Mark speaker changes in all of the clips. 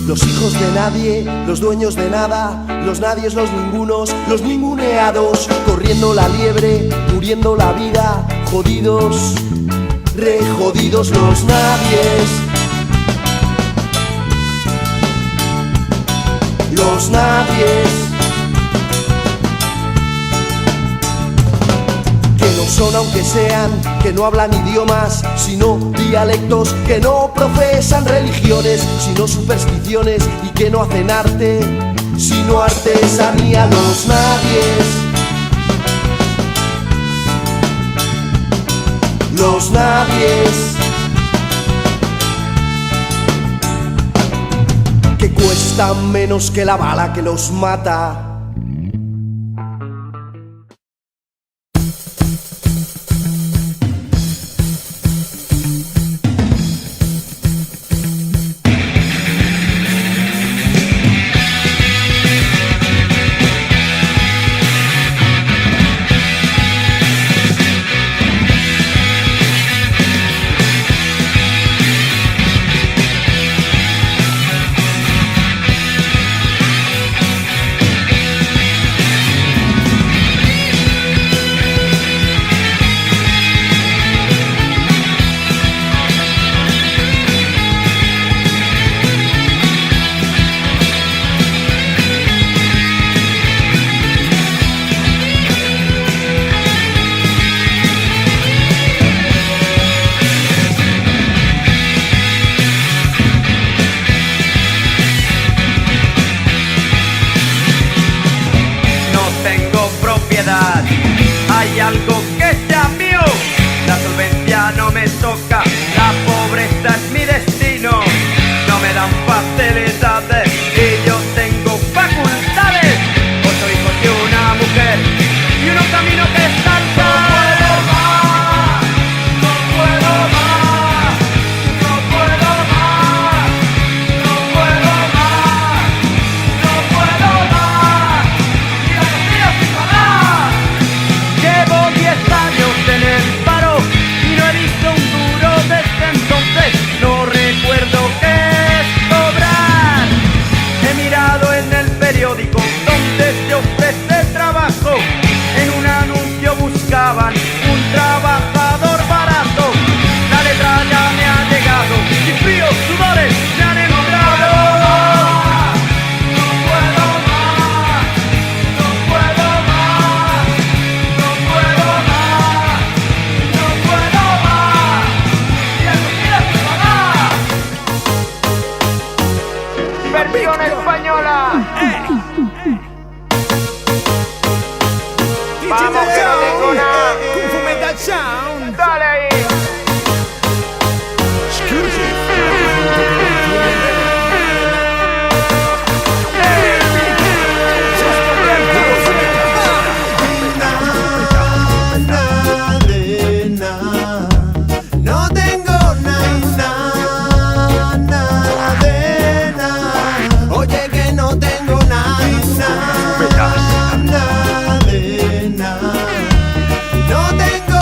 Speaker 1: Los hijos de nadie, los dueños de nada, los nadies, los ningunos, los ninguneados, corriendo la liebre, muriendo la vida, jodidos, re jodidos los nadies. Los nadies que no son aunque sean, que no hablan idiomas, sino dialectos, que no profesan religiones, sino supersticiones, y que no hacen arte, sino artesanía. Los nadies. Los nadies que cuestan menos que la bala que los mata.
Speaker 2: Hay algo que sea mío, la solvencia no me toca, la pobreza es mi destino, no me dan facilidades y yo tengo facultades, 8 hijos y una mujer y unos caminos que saltan. Un trabajador barato, la letra ya me ha llegado y fríos sudores me han entrado. No puedo más, no puedo más, no puedo más, no puedo más, y eso tienes que pagar. Versión española. Vamos que no tengo nada.
Speaker 3: Kung Fu Metal Sound.
Speaker 2: Dale ahí.
Speaker 3: No tengo nada de nada. Oye que no tengo nada de nada. No tengo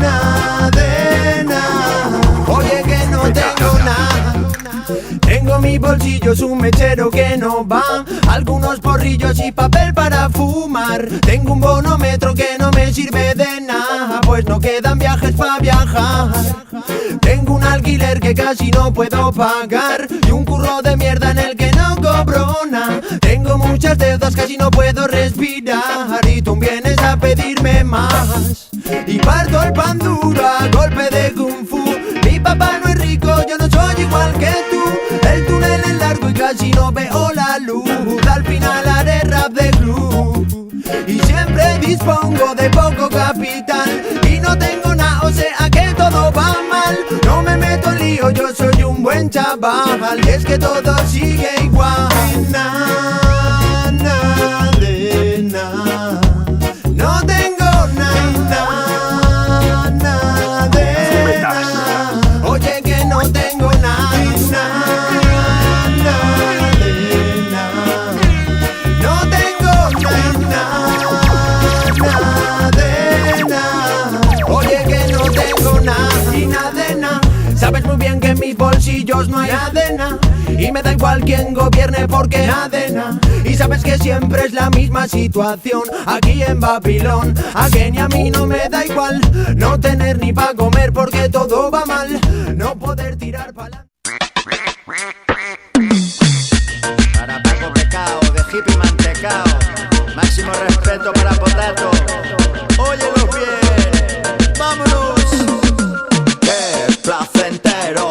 Speaker 3: nada de nada. Oye que no tengo nada. Tengo en mi bolsillo un mechero que no va, algunos porrillos y papel para fumar. Tengo un bonómetro que no me sirve de nada, pues no quedan viajes para viajar. Tengo un alquiler que casi no puedo pagar y un curro de mierda en el que no cobro nada. Tengo muchas deudas, casi no puedo respirar y tú vienes a pedirme más. Y parto el pan duro a golpe de kung fu. Mi papá no es rico, yo no soy igual que tú. El túnel es largo y casi no veo la luz. Al final haré rap de club y siempre dispongo de poco capital y no tengo nada, o sea que todo va mal. No me meto en lío, yo soy un buen chaval y es que todo sigue igual. Nada de nada. No tengo nada de nada. Oye que no tengo nada de nada. No tengo nada de nada. Oye que no tengo nada y nada de nada. Sabes muy bien que en mi bolsillo ellos no hay cadena. Y me da igual quién gobierne porque cadena. Y sabes que siempre es la misma situación aquí en Babilón. A que ni a mí no me da igual no tener ni pa' comer porque todo va mal. No poder tirar pa'lante.
Speaker 4: Para Paco Pecao, de hippie mantecao, máximo respeto para Potato. Óyelo bien, vámonos. Qué placentero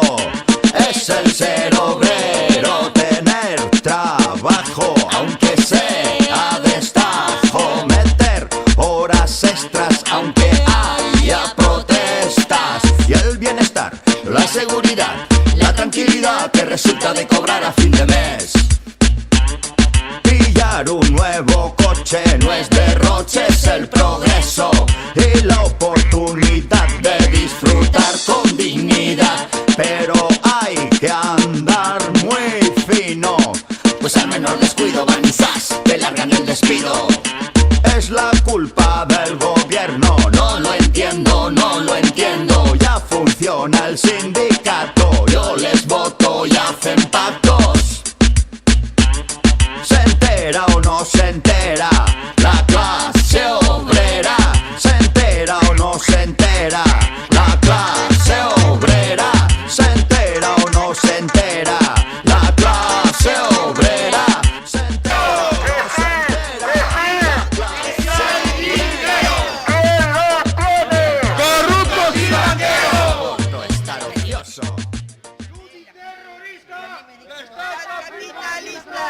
Speaker 4: es el ser obrero, tener trabajo, aunque sea destajo, meter horas extras, aunque haya protestas, y el bienestar, la seguridad, la tranquilidad que resulta de cobrar a fin de mes. Pillar un nuevo coche no es derroche, es el progreso y la oportunidad de disfrutar con dignidad. Pero hay que andar muy fino, pues al menor descuido van y ¡zas!, te largan el despido. Es la culpa del gobierno, no lo entiendo, no lo entiendo. Ya funciona el sindicato, yo les voto y hacen pactos. ¿Se entera o no se entera la clase obrera? ¿Se entera o no se entera la clase obrera? ¿Se entera o no se entera la clase obrera? ¿Se entera o no se entera la clase obrera?
Speaker 2: ¡Corruptos y banqueros!
Speaker 4: Voto estar ocioso.
Speaker 2: ¡Capitalista!